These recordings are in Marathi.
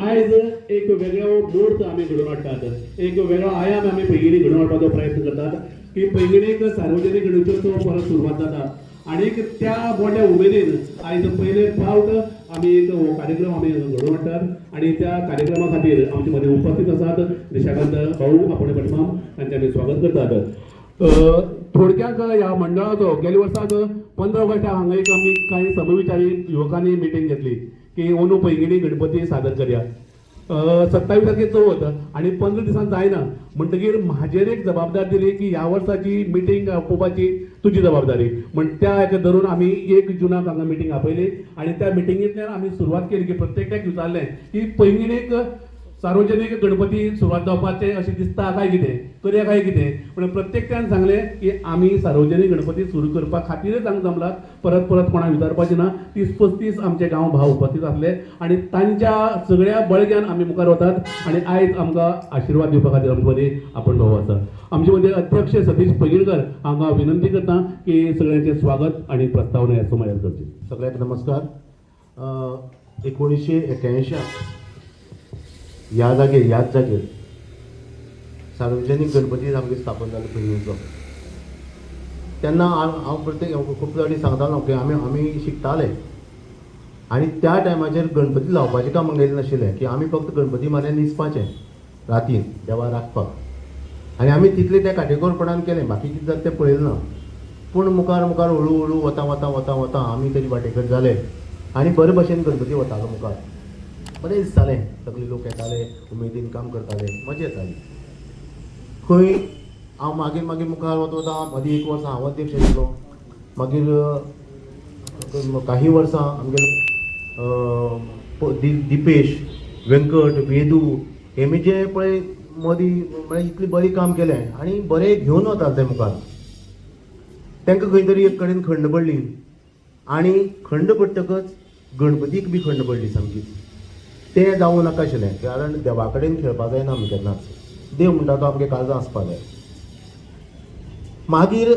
आयज एक वेगळो मुहूर्त आमी घडोवन हाडटात, एक वेगळो आयाम आमी पैंगिणी घडोवन हाडपाचो प्रयत्न करतात की पैंगिणीक सार्वजनीक गणेशोत्सव परत सुरवात जाता आणि त्या मोठ्या उमेदीन आयज पयले फावट आमी एक हो कार्यक्रम आमी घडोवन हाडटात आणि त्या कार्यक्रमा खातीर आमचे मदीं उपस्थित आसात निशाकांत भाऊ आपण पटमाम तांचे आमी स्वागत करतात। थोडक्यात ह्या मंडळाचो गेल्या वर्साक 15 ऑगस्टाक हांगा एक आमी कांय समविचारी युवकांनी मिटींग घेतली की अंदू पैंगिणी गणपती सादर करया। 27 तारखेक चवथ आणि 15 दिसांनी जायना म्हणटकीर म्हाजेर एक जबाबदारी दिली की ह्या वर्साची मिटींग आपोवपाची तुजी जबाबदारी म्हण त्या हेका धरून आमी 1 जुनाक हांगा मिटींग आपयली आणि त्या मिटींगेंतल्यान आमी सुरवात केली की प्रत्येकाक विचारलें की पैंगिणीक सार्वजनीक गणपती सुरवात जावपाचें अशें दिसता काय कितें करया काय कितें पण प्रत्येकान सांगलें की आमी सार्वजनीक गणपती सुरू करपा खातीरच हांगा जमलात, परत परत कोणाक विचारपाचें ना। 30-35 आमचे गांव भाव उपस्थित आसले आणि तांच्या सगळ्या बळग्यान आमी मुखार वतात आणि आयज आमकां आशिर्वाद दिवपा खातीर आमचे मदीं आपण भाऊ आसा। आमचे मदीं अध्यक्ष सतीश पैंगीणकर हांगा विनंती करता की सगळ्यांचे स्वागत आणि प्रस्तावना ह्या सुमार करची। सगळ्यांक नमस्कार। 1981 ह्याच जागेर सार्वजनीक गणपती आमगे स्थापन जालो पैंगीणचो। तेन्ना हांव प्रत्येक खूब फावटी सांगतालो की आमी शिकताले आनी त्या टायमाचेर गणपती लावपाचें काम आमगेलें नाशिल्लें की आमी फक्त गणपती म्हळ्यार न्हिदपाचें रातीन देवा राखपाक आनी आमी तितलें त्या काटेकोरपणान केलें, बाकी कितें जाता तें पळयलें ना। पूण मुखार हळू हळू वता आमी तेजे वांटेकार जाले आनी बरे भशेन गणपती वतालो मुखार। बरें दिसतालें, सगळे लोक येताले, उमेदीन काम करताले, मजा येताली। खंय हांव मागीर मुखार वता मदीं 1 वर्स हांव अध्यक्ष आशिल्लो, मागीर काही वर्सां आमगेले दिपेश, वेंकट, वेदू हेमी जे पळय मदीं म्हळ्यार इतलें बरें काम केलें आनी बरें घेवन वताले ते मुखार। तांकां खंय तरी एक कडेन खंड पडली आनी खंड पडटकच गणपतीक बी खंड पडली सामकीच। तें जावं नाका आशिल्लें, कारण देवा कडेन खेळपा जायना आमी केन्नाच, देव म्हणटा तो आमगे काळजां आसपा जाय। मागीर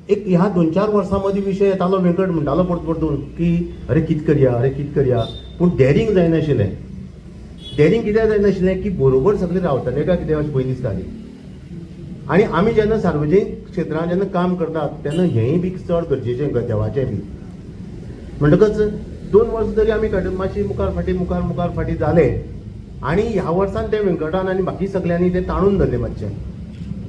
एक ह्या 2-4 वर्सां मदीं विशय येतालो, वेंकट म्हणटालो परतून की अरे कितें करया, पूण डॅरिंग जायनाशिल्लें। डॅरिंग कित्याक जायनाशिल्लें की बरोबर सगळें रावतले काय कितें अशें भंय दिसताली। आनी आमी जेन्ना सार्वजनीक क्षेत्रांत जेन्ना काम करतात तेन्ना हेंय बी चड गरजेचें देवाचें बी। म्हणटकच 2 वर्सां तरी आमी मातशी मुखार फाटी जाले आनी ह्या वर्सान ते वेंकटान आनी बाकी सगळ्यांनी तें ताणून धरलें मातशें।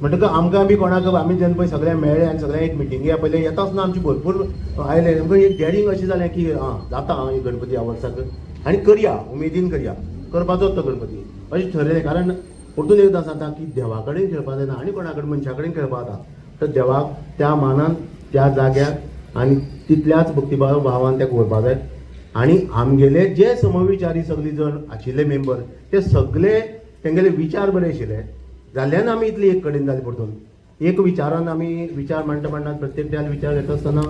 म्हणटकच आमकां बी कोणाक आमी जेन्ना पळय सगळे मेळ्ळे आनी सगळ्यांक एक मिटिंगे आपयले, येता आसतना आमची भरपूर आयले। आमकां एक डॅरिंग अशें जालें की जाता एक गणपती ह्या वर्साक आनी करया, उमेदीन करपाचोच तो गणपती अशें ठरयलें। कारण परतून एकदां सांगता की देवा कडेन खेळपा जायना आनी कोणा कडेन मनशा कडेन खेळपा जाता, तर देवाक त्या मानान त्या जाग्याक आनी तितल्याच भक्तिभाव भावान तेका व्हरपा जाय। आनी आमगेले जे समविचारी सगळीं जण आशिल्ले मेंबर ते सगळे तेंगेले विचार बरे आशिल्ले, जाल्ल्यान आमी इतली एक कडेन जाली। परतून एक विचारान आमी विचार मांडटा प्रत्येकट्यान विचार घेता आसतना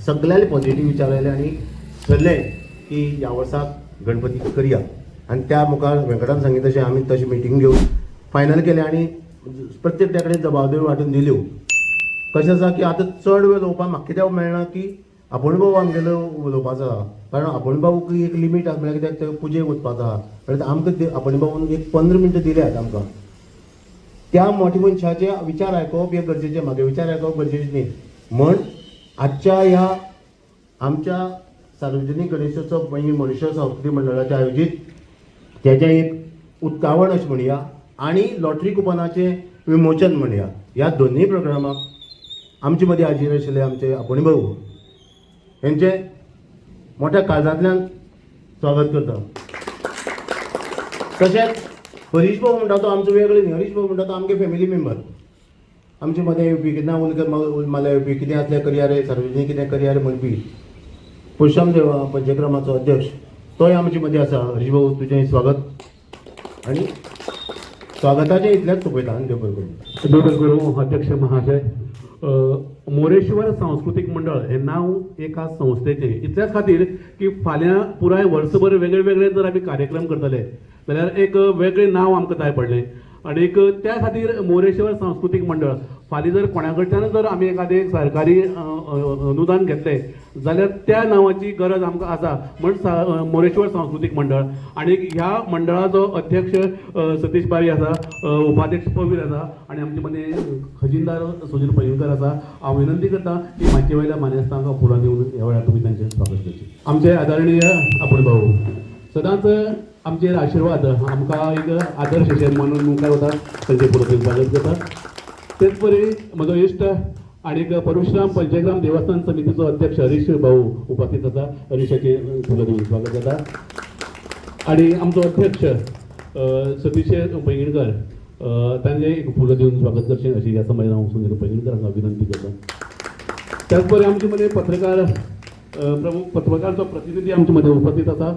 सगळ्याले पॉझिटिव्ह विचार आयले आनी ठरलें की ह्या वर्साक गणपती करया। आनी त्या मुखार वेंकटान सांगितलें तशें आमी तशी मिटींग घेवन फायनल केलें आनी प्रत्येकट्या कडेन जबाबदारी वांटून दिल्यो। कशें आसा की आतां चड वेळ उलोवपाक म्हाका कित्याक मेळना की आपूण भाऊ आमगेलो उलोवपाचो आहा, कारण आपूण भाऊक एक लिमीट आसा, म्हळ्यार कित्याक पुजेक वचपाचो आहा। म्हळ्यार आमकां आपूण भाऊन एक 15 मिनटां दिल्यात आमकां। त्या मोठ्या मनशाचे विचार आयकोवप हे गरजेचें, म्हागे विचार आयकोवप गरजेचें न्ही। म्हण आजच्या ह्या आमच्या सार्वजनीक गणेशोत्सव मनुष्य संस्कृती मंडळाचे आयोजीत तेजें एक उक्तावण अशें म्हणया आनी लॉटरी कुपनाचें विमोचन म्हणया, ह्या दोनूय प्रोग्रामाक आमचे मदीं हाजीर आशिल्ले आमचे आपूण भाऊ हेंचे मोठ्या काळजांतल्यान स्वागत करता। तशेंच हरीश भाऊ म्हणटा तो आमचो वेगळो न्ही, हरीश भाऊ म्हणटा तो आमगे फॅमिली मेंबर, आमचे मदें येवपी केन्ना माला येवपी, कितें आसलें करया रे सार्वजनीक कितें करया रे म्हणपी। पुरुषोत्तम देवा पंचक्रमाचो अध्यक्ष तोय आमचे मदीं आसा। हरीश भाऊ तुजें स्वागत आनी स्वागताचें इतलेंच सोंपयता आनी देव बरें करूं। अध्यक्ष महाशय, मोरेश्वर सांस्कृतिक मंडळ हे नाव एका संस्थेचे इतल्याच खातीर की फाल्यां पुराय वर्सभर वेगळे वेगळे जर आमी कार्यक्रम करतले जाल्यार एक वेगळें नाव आमकां जाय पडलें। आणि त्या खातीर मोरेश्वर सांस्कृतिक मंडळ फाल्यां जर कोणा कडच्यान जर आमी एखादें सरकारी अनुदान घेतलें जाल्यार त्या नांवाची गरज आमकां आसा म्हण मोरेश्वर सांस्कृतीक मंडळ आनी ह्या मंडळाचो अध्यक्ष सतीश बारी आसा, उपाध्यक्ष पवीर आसा आनी आमचे मदें खजिनदार सुनील पैंगीणकर आसा. हांव विनंती करता की मातये वयल्या मानेस्तांकां फुलां दिवन ह्या वेळार तुमी तांचें स्वागत करचें. आमचे आदरणीय आपूण भाऊ सदांच आमचेर आशिर्वाद आमकां एक आदर्श अशें म्हणून मुखार वता तांचे फुलां स्वागत करता. तेच परी म्हजो इश्ट आणि परशुराम पंचग्राम देवस्थान समितीचो अध्यक्ष हरीश भाऊ उपस्थित आसा. हरीशाचे फुलां दिवन स्वागत जाता. आणि आमचो अध्यक्ष सतीश पैंगीणकर तांचे एक फुलां दिवन स्वागत करचें अशी ह्या समयार हांव सुनील पैंगीणकर हांकां विनंती करता. त्याच परी आमचे मदें पत्रकाराचो प्रतिनिधी आमचे मदें उपस्थित आसा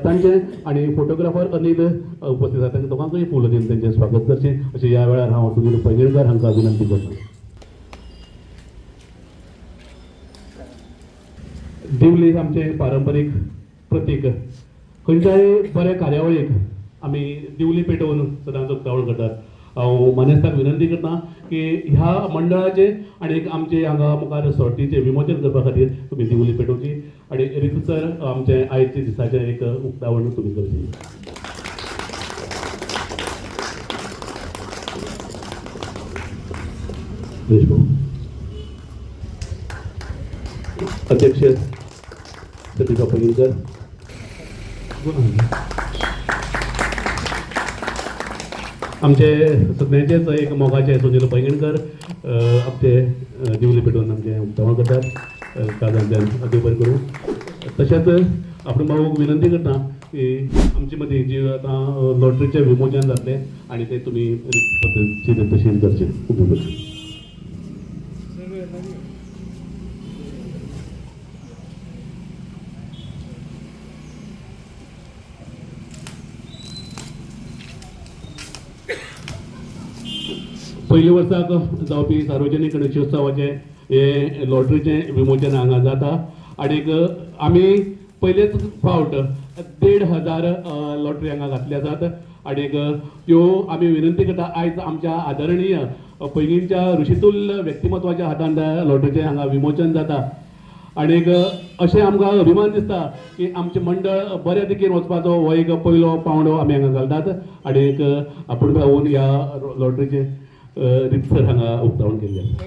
तांचे आणि फोटोग्राफर अनिल उपस्थित आसा. तांकां दोगांकूय फुलां दिवन तांचें स्वागत करचें अशें ह्या वेळार हांव सुनील पैंगीणकर हांकां विनंती करता. दिवली आमचे पारंपारीक प्रतीक. खंयच्याय बऱ्या कार्यावळीक आमी दिवली पेटोवन सदांच उक्तावण करतात. हांव मानेस्ताक विनंती करता की ह्या मंडळाचे आनी आमचे हांगा मुखार सर्तीचें विमोचन करपा खातीर तुमी दिवली पेटोवची आनी रितसर आमचे आयच्या दिसाचें एक उक्तावण तुमी करचें. अध्यक्ष सतीश पैंगीणकर. आमचे सगळ्यांचेच एक मोगाचे सुनील पैंगीणकर आमचे दिवली पेटोवन आमचे उक्तावण करतात. काजांच्यान देव बरें करूं. तशेंच आपण भाऊक विनंती करता की आमचे मदीं जी आतां लॉटरीचें विमोचन जातलें आनी तें तुमी पद्दतीन तशें करचें. खूब बरें. पयल्या वर्साक जावपी सार्वजनीक गणेशोत्सवाचें हे लॉटरीचें विमोचन हांगा जाता आनीक आमी पयलेच फावट 1,500 लॉटरी हांगा घातले आसात आनीक त्यो आमी विनंती करता आयज आमच्या आदरणीय पैंगीणच्या ऋषितुल्य व्यक्तिमत्वाच्या हातान लॉटरीचें हांगा विमोचन जाता. आनीक अशें आमकां अभिमान दिसता की आमचें मंडळ बऱ्या दिकेन वचपाचो हो एक पयलो पावंडो आमी हांगा घालतात आनीक आपूण भाऊन ह्या लॉटरीचें रितसर हांगा उक्तावण केल्लें आसा.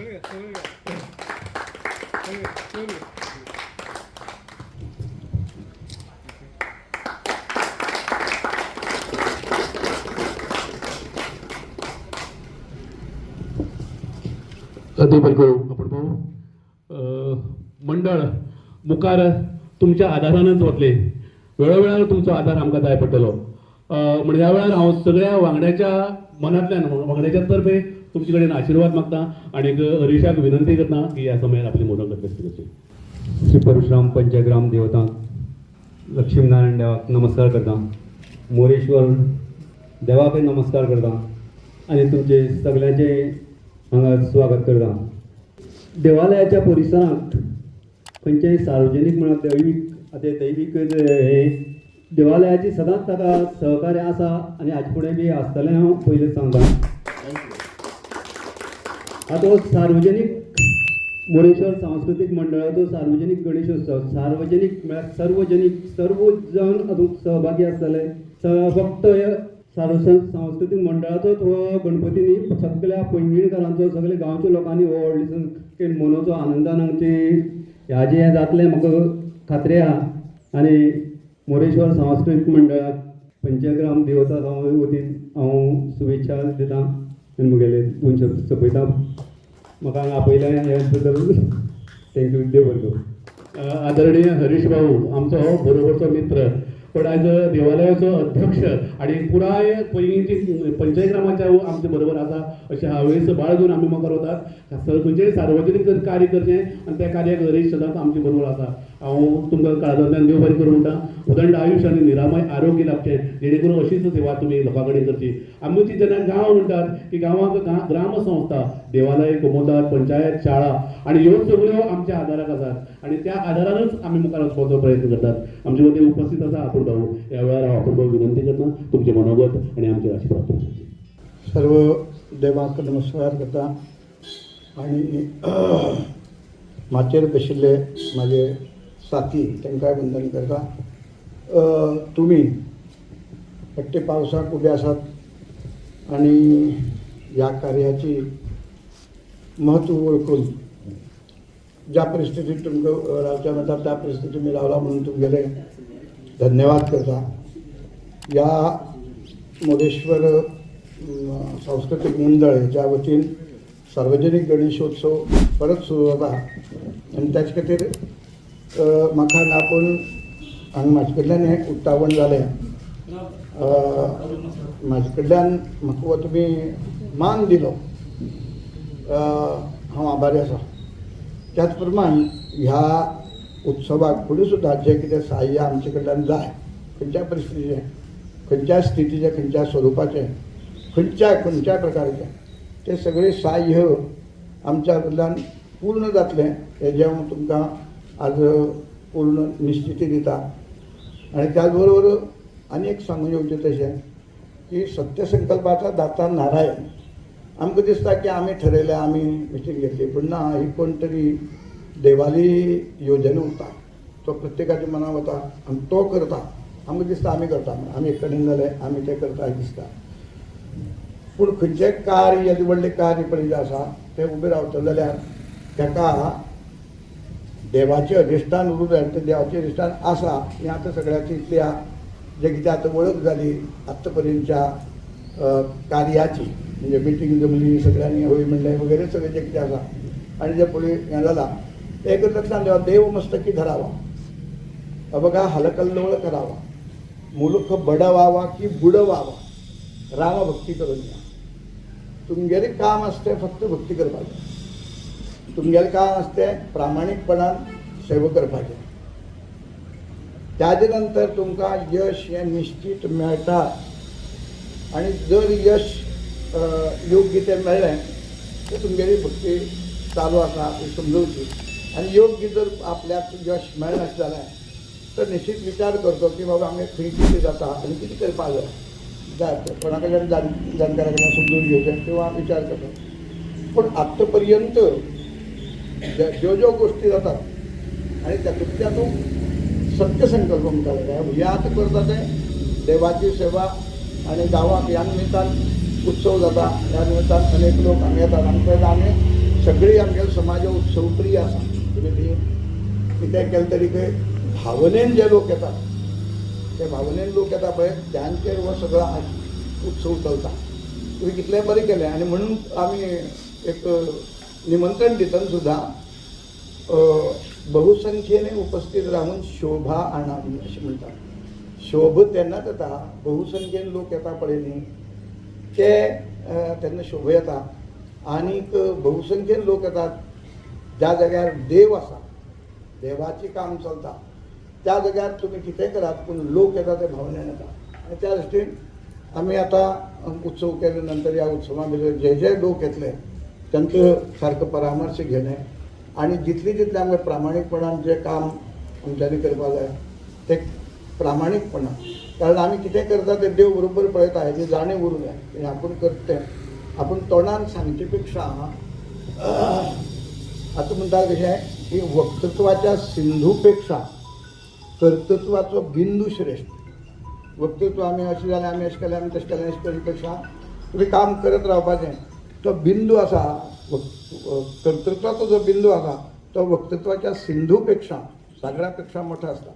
देव बरें करूं. आपूण भाऊ मंडळ मुखार तुमच्या आदारानच वतले. वेळोवेळार तुमचो आदार आमकां जाय पडटलो म्हणजे ह्या वेळार हांव सगळ्या वांगड्याच्या मनांतल्यान वांगड्याच्या तर्फे तुमचे कडेन आशिर्वाद मागता आनीक हरीशाक विनंती करता की ह्या समयार आपली मोदक करची. श्री परशुराम पंचग्राम देवतांक लक्ष्मीनारायण देवाक नमस्कार करता. मोरेश्वर देवाकय नमस्कार करता आनी तुमचे सगळ्यांचे हांगा स्वागत करता. देवालयाच्या परिसरांत खंयचेय सार्वजनीक म्हणा दैवीक हे देवालयाची सदांच ताका सहकार्य आसा आनी हाचे फुडें बी आसतलें हांव पयलींच सांगता. आतां सार्वजनीक मोरेश्वर सांस्कृतीक मंडळाचो सार्वजनीक गणेशोत्सव सार्वजनीक म्हळ्यार सर्व जण हातूंत सहभागी आसतले. फक्त सांस्कृतीक मंडळाचोच हो गणपती न्ही सगळ्या पैंगीणकारांचो सगळ्या गांवच्या लोकांनी हो व्हडले संख्येन मनोवचो आनंदान हांगचे ह्या जे हें जातलें म्हाका खात्री आहा. आनी मोरेश्वर सांस्कृतीक मंडळाक पंचग्राम देवता वतीन हांव शुभेच्छा दिता आनी म्हगेले 2 शब्द सोंपयता. म्हाका हांगा आपयल्या ह्या बद्दल थँक्यू. देव बरें करूं. आदरणीय हरीश भाऊ आमचो बरोबरचो मित्र पण आयज देवालयाचो अध्यक्ष आणि पुराय पैंगीणची पंचग्रामाच्या आमचे बरोबर आसा अशें हावेस बाळगून आमी मुखार वतात. खंयचेय सार्वजनीक कार्य करचें आनी त्या कार्याक हरीश सदांच आमचे बरोबर आसा. हांव तुमकां काळजांतल्यान देव बरें करूं म्हणटा. उदंड आयुश्य आनी निरामय आरोग्य लाभचें जेणे करून अशीच सेवा तुमी लोकां कडेन करची. आमची जेन्ना गांव म्हणटात की गांवांक ग्राम संस्था देवालय कोमोदात पंचायत शाळा आनी ह्यो सगळ्यो आमच्या आदाराक आसात आनी त्या आदारानच आमी मुखार वचपाचो प्रयत्न करतात. आमचे मदीं उपस्थित आसा आपूण भाऊ. ह्या वेळार हांव आपूण भाऊ विनंती करता तुमचें मनोगत आनी आमचेर आशिर्वाद. सर्व देवाक नमस्कार करता. आणि माचेर बशिल्ले माझे साथी तांकांय वंदन करता. तुमी फट्टे पावसाक उबे आसात आणि ह्या कार्याची महत्व ओळखून ज्या परिस्थितीत तुमकां रावच्या म्हणटा त्या परिस्थितीत तुमी रावला म्हणून तुमगेले धन्यवाद करता. या मोरेश्वर सांस्कृतिक मंडळ हेच्या वतीन सार्वजनिक गणेशोत्सव परत सुरू जाता आनी त्याच खातीर म्हाका हांगा आपूण हांगा म्हाजे कडल्यान हें उक्तावण जालें. म्हाजे कडल्यान म्हाका हो तुमी मान दिलो, हांव आभारी आसा. त्याच प्रमाण ह्या उत्सवाक फुडें सुद्दां जें कितें सहाय्य आमचे कडल्यान जाय, खंयच्याय परिस्थितीचें, खंयच्याय स्थितीचें, खंयच्याय स्वरुपाचें, खंयच्याय प्रकारचें, तें सगळें सहाय्य आमच्या कडल्यान पूर्ण जातलें हेजें हांव तुमकां आज पूर्ण निश्चिती दिता. आनी त्याच बरोबर आनी एक सांगूं येवचें तशें की सत्यसंकल्पाचो दाता नारायण. आमकां दिसता की आमी ठरयलें, आमी मिटींग घेतली, पूण ना, ही कोण तरी देवाली येवजन उरता, तो प्रत्येकाच्या मनां वता आनी तो करता. आमकां दिसता आमी करता, आमी एक कडेन जाले आमी तें करता अशें दिसता. पूण खंयचें कार्य येदें व्हडलें कार्य पळय जें आसा तें उबें रावतलें जाल्यार ताका देवाचें अधिश्ठान उरूं जाय. तें देवाचें अधिश्ठान आसा हें आतां सगळ्याची इतल्या जें कितें आतां वळख जाली आत्तां पर्यंतच्या कार्याची, म्हणजे मिटींग जमली, सगळ्यांनी हय म्हणलें वगैरे सगळें जें कितें आसा आनी जें पळय हें जालां तें एक लक्षात ठेवा, देव मस्तकी धरावा, बघा हलकल्लोळ करावा, मुलूख बडवावा की बुडवावा, राम भक्ती करून या. तुमगेलें काम आसतें फक्त भक्ती करपाचें, तुमगेलें काम आसतें प्रामाणीकपणान सेवा करपाचें. ताजे नंतर तुमकां यश हें निश्चित मेळटा. आनी जर यश योग्य तें मेळ्ळें तर तुमगेली भक्ती चालू आसा ती समजोवची. आनी योग्य जर आपल्याक यश मेळनाशें जालें तर निश्चित विचार करचो की बाबा आमगे खंय कितें जाता आनी कितें करपाक जाय. कोणा कडल्यान जाणकारा कडल्यान समजून घेवचें किंवा विचार करचो. पूण आत्ता पर्यंत ज्यो ज्यो गोश्टी जातात आनी तातूंत सत्यसंकल्प म्हणटाले काय हे आतां करता तें देवाची सेवा आनी गांवांत ह्या निमित्तान उत्सव जाता. ह्या निमित्तान अनेक लोक हांगा येतात. आमी सगळीं आमगेले समाज उत्सव प्रिय आसा. तुमी ती कितें केलें तरी भावनेन जे लोक येतात, ते भावनेन लोक येता पळय त्यांचेर हो सगळो उत्सव चलता. तुमी कितलें बरें केलें आनी म्हणून आमी एक निमंत्रण दितना सुद्दां बहुसंख्येने उपस्थित राहून शोभा आणावी अशें म्हणटात. शोभ तेन्नाच येता बहुसंख्येन लोक येता पळय न्ही, ते तेन्ना शोभ येता. आनीक बहुसंख्येन लोक येतात ज्या जाग्यार देव आसा, देवाचें काम चलता, त्या जाग्यार तुमी कितेंय करात पूण लोक येता ते भावनेन येता. आनी त्या दृश्टीन आमी आतां उत्सव केले नंतर ह्या उत्सवा भितर जे जे लोक येतले तांचो सारको परामर्श घेणे आनी जितलें जितलें आमकां प्रामाणीकपणान जें काम आमच्यांनी करपाक जाय तें प्रामाणीकपणान, कारण आमी कितें करता तें देव बरोबर पळयता हेजी जाणीव उरूं जाय. हें आपूण करता तें आपूण तोंडान सांगचे पेक्षा आतां म्हणटा कशें की वक्तृत्वाच्या सिंधू पेक्षा कर्तृत्वाचो बिंदू श्रेश्ठ. वक्तृत्व आमी अशें जालें, आमी अशें केलें, आमी तशें केलें, अशें करे पेक्षा तुमी काम करत रावपाचें. तो बिंदू आसा, कर्तृत्वाचो जो बिंदू आसा तो वक्तृत्वाच्या सिंधू पेक्षा सगळ्या पेक्षा मोठो आसता.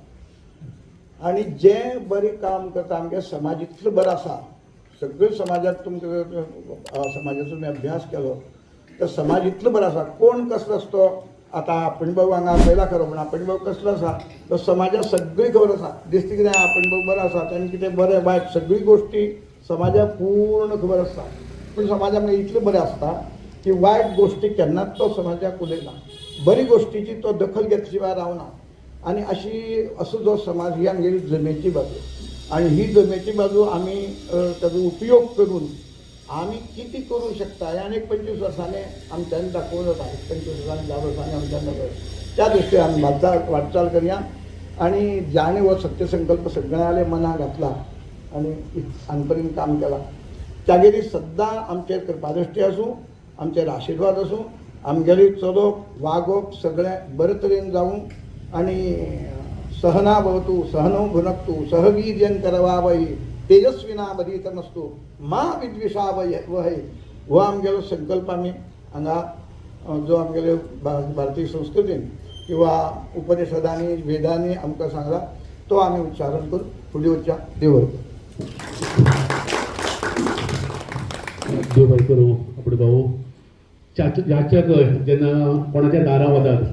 आनी जें बरें काम करता आमगे समाज इतलो बरो आसा, सगळ्या समाजात तुमकां समाजाचो तुमी अभ्यास केलो तर समाज इतलो बरो आसा. कोण कसलो आसतो, आतां आपणभाऊ हांगा पयला खरो पूण आपणभाऊ कसलो आसा तो समाजाक सगळी खबर आसा. दिसता कितें आपणभाऊ बरो आसा, ताणें कितें बरें वायट सगळी गोश्टी समाजाक पूर्ण खबर आसता. पूण समाजाक मागीर इतलें बरें आसता की वायट गोश्टी केन्नाच तो समाजाक उलयना, बरी गोश्टीची तो दखल घेतल्या शिवाय रावना. आनी असो जो समाज ही आमगेली जमेची बाजू. आनी ही जमेची बाजू आमी ताजो उपयोग करून आमी कितें करूं शकता हें आनीक 25 वर्सांनी आमच्यांनी दाखोवन जाता. 25 वर्सांनी 10 वर्सांनी आमच्यान दाखोवन त्या दृश्टीन आमी वाटचाल करया. आनी ज्याने हो सत्यसंकल्प सगळ्याले मनाक घातला आनी हांग पर्यंत काम केलां तागेली सद्दां आमचेर कृपादृश्टी आसूं, आमचेर आशिर्वाद आसूं आमगेली चलोवप वागप सगळें बरे तरेन जावं आनी सहना भवतु सहनौ भुनक्तु सहवीर्यं करवावहै तेजस्विना वधीतमस्तु मा विद्विषावहै हो आमगेलो संकल्प आमी हांगा जो आमगेले भारतीय संस्कृतीन किंवा उपनिषदांनी वेदांनी आमकां सांगला तो आमी उच्चारण करून फुडें वचया देव देव बरें करूं आपणे भाऊ जाचक जेन्ना कोणाच्या दारा वतात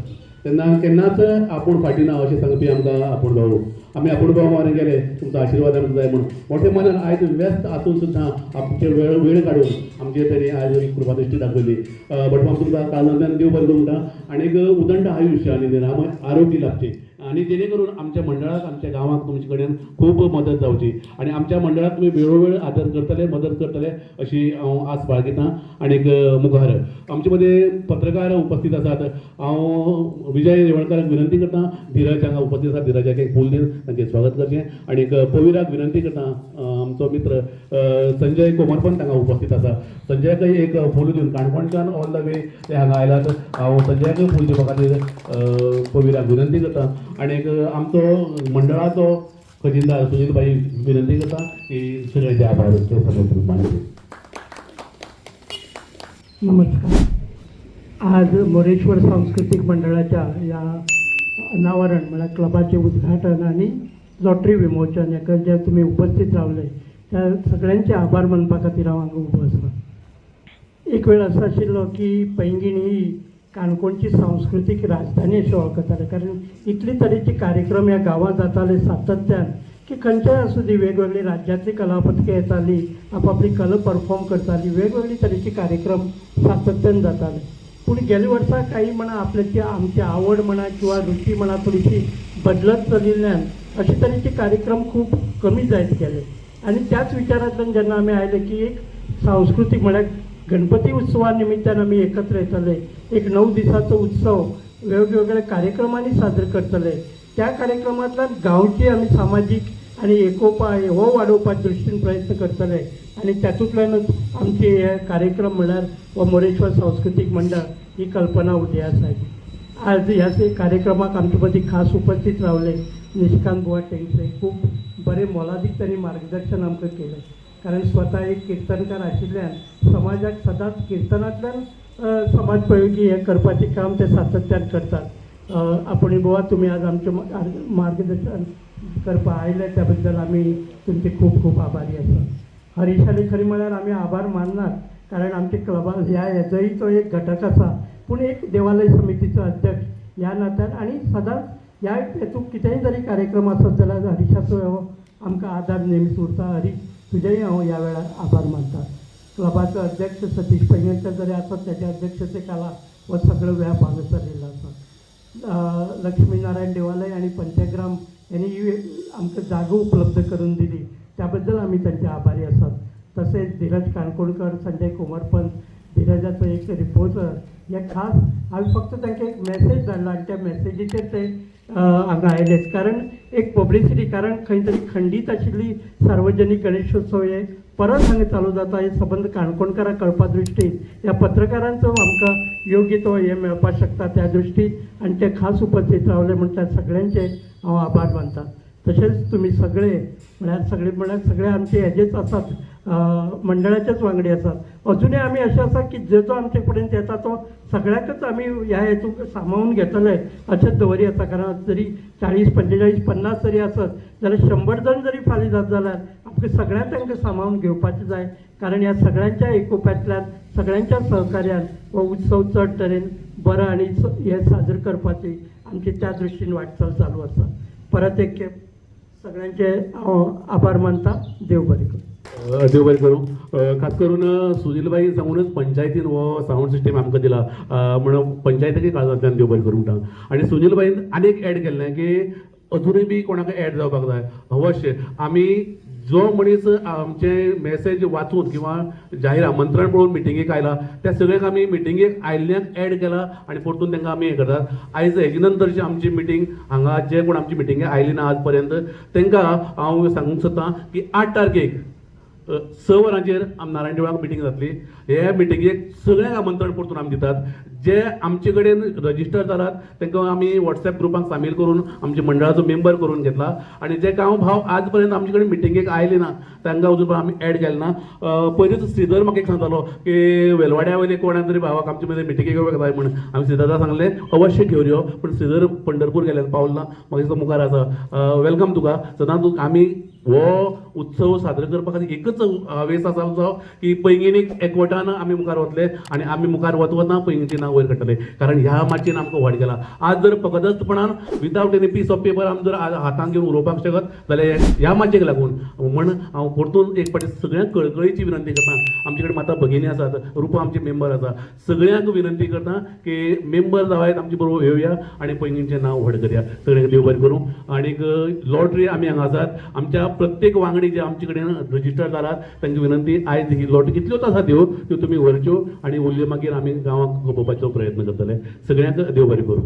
तेन्ना केन्नाच आपूण फाटीं ना अशें सांगपी आमकां आपूण भाऊ आमी आपूण भाऊ मारून गेले तुमचो आशिर्वाद आमकां जाय म्हणून मोठे मनान आयज व्यस्त आसून सुद्दां आमचे वेळ काडून आमचे तरी आयज एक कृपा दृश्टी दाखयली बट हांव तुमकां काळजांतल्यान देव बरें करूं म्हणटा आनीक उदंड आयुश्य आनी निरामय आरोग्य लाभचें आनी जेणे करून आमच्या मंडळाक आमच्या गांवांक तुमचे कडेन खूब मदत जावची आनी आमच्या मंडळाक तुमी वेळोवेळ आदर करतले मदत करतले अशी हांव आस बाळगितां आनीक मुखार आमचे मदें पत्रकार उपस्थित आसात हांव विजय रेवणकाराक विनंती करतां धीरज हांगा उपस्थित आसात धीरजाक एक फूल दिवन तांचें स्वागत करचें आनीक पविराक विनंती करतां आमचो मित्र संजय कोमरपंत हांगा उपस्थित आसा संजयाकय एक फूल दिवन काणकोणच्यान ऑल द वे ते हांगा आयलात हांव संजयाकय फूल दिवपा खातीर पविराक विनंती करतां आनीक आमचो मंडळाचो खजिनदार सुनीलबाई विनंती करता की सगळ्यांचे आभार ते सगळे मानले. नमस्कार. आज मोरेश्वर सांस्कृतिक मंडळाच्या या अनावरण म्हणा क्लबाचे उद्घाटन आणि लॉटरी विमोचन हाका जे तुम्ही उपस्थित रावले त्या सगळ्यांचे आभार मानपा खातीर हांव हांगा उबो आसा. एक वेळ असो आशिल्लो की पैंगीण ही काणकोणची सांस्कृतिक राजधानी अशें वळखताले कारण इतले तरेचे कार्यक्रम ह्या गांवांत जाताले सातत्यान की खंयच्याय आसूं दी वेगवेगळी राज्यांतली कलापथकां येतालीं आपापली कला परफॉर्म करतालीं वेगवेगळे तरेचे कार्यक्रम सातत्यान जाताले. पूण गेल्या वर्सा काही म्हणा आपल्याची आमची आवड म्हणा किंवा रुची म्हणा थोडीशी बदलत चलिल्ल्यान अशे तरेचे कार्यक्रम खूब कमी जायत गेले आनी त्याच विचारांतल्यान जेन्ना आमी आयले की एक सांस्कृतीक म्हळ्यार गणपती उत्सवा निमित्तान आमी एकत्र येतले एक 9 दिसाचो उत्सव वेगवेगळ्या कार्यक्रमांनी साजरे करतले त्या कार्यक्रमांतल्यान गांवची आमी सामाजीक आनी एकोपा हो वाडोवपा दृश्टीन प्रयत्न करतले आनी तातूंतल्यानच आमचे हे कार्यक्रम म्हळ्यार हो मोरेश्वर सांस्कृतिक मंडळ ही कल्पना उदयास आयली. आज ह्या कार्यक्रमाक आमचे मदीं खास उपस्थित रावले निशिकांत बुवा टेंगसे खूब बरें मोलादीक तांणी मार्गदर्शन आमकां केलें कारण स्वता एक किर्तनकार आशिल्ल्यान समाजाक सदांच किर्तनांतल्यान समाज प्रयोगी हे करपाचें काम ते सातत्यान करतात. आपुणी बुवा तुमी आज आमचें मार्गदर्शन करपा आयले त्या बद्दल आमी तुमचे खूब खूब आभारी आसा. हरीशाली खरी म्हळ्यार आमी आभार माननात कारण आमचे क्लबा ह्या हेजोय तो एक घटक आसा पूण एक देवालय समितीचो अध्यक्ष ह्या नात्यान आनी सदांच ह्या हेतूंत कितेंय जरी कार्यक्रम आसत जाल्यार हरीशाचो हो आमकां आदार नेहमीच उरता. हरीश तुजेय हांव ह्या वेळार आभार मानता. क्लबाचो अध्यक्ष सतीश पैंगीणकर जरी आसत त्याच्या अध्यक्षते खाला हो सगळो व्याप हांगा चलिल्लो आसा. लक्ष्मीनारायण देवालय आनी पंचग्राम यांनी आमकां जागो उपलब्ध करून दिली त्याबद्दल आमी तांचे आभारी आसात. तसेच धीरज काणकोणकर संजय कोमरपंत धीरजाचो एक रिपोर्टर हे खास हांवें फक्त तांकां एक मॅसेज धाडला आनी त्या मॅसेजीचेर ते हांगा आयलेच कारण एक पब्लिसिटी कारण खंय तरी खंडीत आशिल्ली सार्वजनीक गणेशोत्सव हे परत हांगा चालू जाता हे संबंद काणकोणकारांक कळपा दृश्टीन ह्या पत्रकारांचो आमकां योग्य तो हे मेळपाक शकता त्या दृश्टीन आनी ते खास उपस्थित रावले म्हण त्या सगळ्यांचे हांव आभार मानता. तशेंच तुमी सगळे म्हळ्यार सगळे आमचे हेजेच आसात मंडळाचेच वांगडी आसात. अजुनूय आमी अशें आसा की जो आमचे कडेन येता तो सगळ्याकच आमी ह्या हेतूंक सांबाळून घेतले अशेंच दवरी आसा कारण जरी 40, 45, 50 जरी आसत जाल्यार 100 जण जरी फालीं जात जाल्यार आमकां सगळ्यांक तांकां सांबाळून घेवपाचें जाय कारण ह्या सगळ्यांच्या एकोप्यांतल्यान सगळ्यांच्या सहकार्यान हो उत्सव चड तरेन बरो आनी हे साजरो करपाची आमची त्या दृश्टीन वाटचाल चालू आसा. परत एक खेप सगळ्यांचे हांव आभार मानता. देव बरें करूं. देव बरें करूं. खास करून सुनीलबाई सांगूनच पंचायतीन हो साऊंड सिस्टम आमकां दिला म्हणून पंचायतीकय काळजांतल्यान देव बरें करूं म्हणटा आनी सुनीलबाईन आनीक एड केल्लें की अजुनूय बी कोणाक एड जावपाक जाय अवश्य आमी जो मनीस आमचे मॅसेज वाचून किंवा जाहीर आमंत्रण पळोवन मिटिंगेक आयला त्या सगळ्यांक आमी मिटिंगेक आयिल्ल्यांक एड केला आनी परतून तांकां आमी हें करतात. आयज हेजे नंतरची आमची मिटींग हांगा जे कोण आमची मिटिंगेक आयली ना आज पर्यंत तांकां हांव सांगूंक सोदतां की 8 तारखेक स वरांचेर नारायण देवळाक मिटींग जातली. हे मिटिंगेक सगळ्यांक आमंत्रण परतून आमी दितात. जे आमचे कडेन रजिस्टर जालात तांकां आमी व्हॉट्सॅप ग्रुपाक सामील करून आमच्या मंडळाचो मेंबर करून घेतला. आनी जे गांव भाव आज पर्यंत आमचे कडेन मिटिंगेक आयले ना तांकां अजून आमी ऍड केले ना. पयलींच श्रीधर म्हाका एक सांगतालो की वेलवाड्या वयले कोणा तरी भावाक आमचे मदीं मिटिंगेक येवंक जाय म्हणून. हांवें श्रीधराक सांगलें अवश्य घेवन यो, पण श्रीधर पंढरपूर गेले पावला, म्हाका दिसता मुखार आसा. वेलकम तुका. सदांच आमी हो उत्सव साजरो करपा खातीर एकच वेस आसा आमचो की पैंगीणीक एकवटान आमी मुखार वतले आनी आमी मुखार वतना पैंगीणीचें नांव वयर काडटले. कारण ह्या माचयेन आमकां व्हड गेला. आज जर फकतपणान विदावट एनी पीस ऑफ पेपर आमी जर हातांत घेवन उरोवपाक शकत जाल्यार ह्या माचयेक लागून म्हण हांव परतून एक फावटी सगळ्यांक कळकळीची विनंती करता. आमचे कडेन माता भगिनी आसात, रुपा आमचे मेंबर आसा, सगळ्यांक विनंती करता की मेंबर जावायत आमचे बरोबर येवया आनी पैंगीणचें नांव व्हड करया. सगळ्यांक देव बरें करूं. आनीक लॉटरी आमी हांगा आसात. आमच्या प्रत्येक वांगडी जे आमचे कडेन रजिस्टर जालात तांकां विनंती, आयज ही लॉटरी कितल्योच आसा त्यो तुमी व्हरच्यो आनी उरल्यो मागीर आमी गांवांक खपोवपाचो प्रयत्न करतले. सगळ्यांक देव बरें करूं.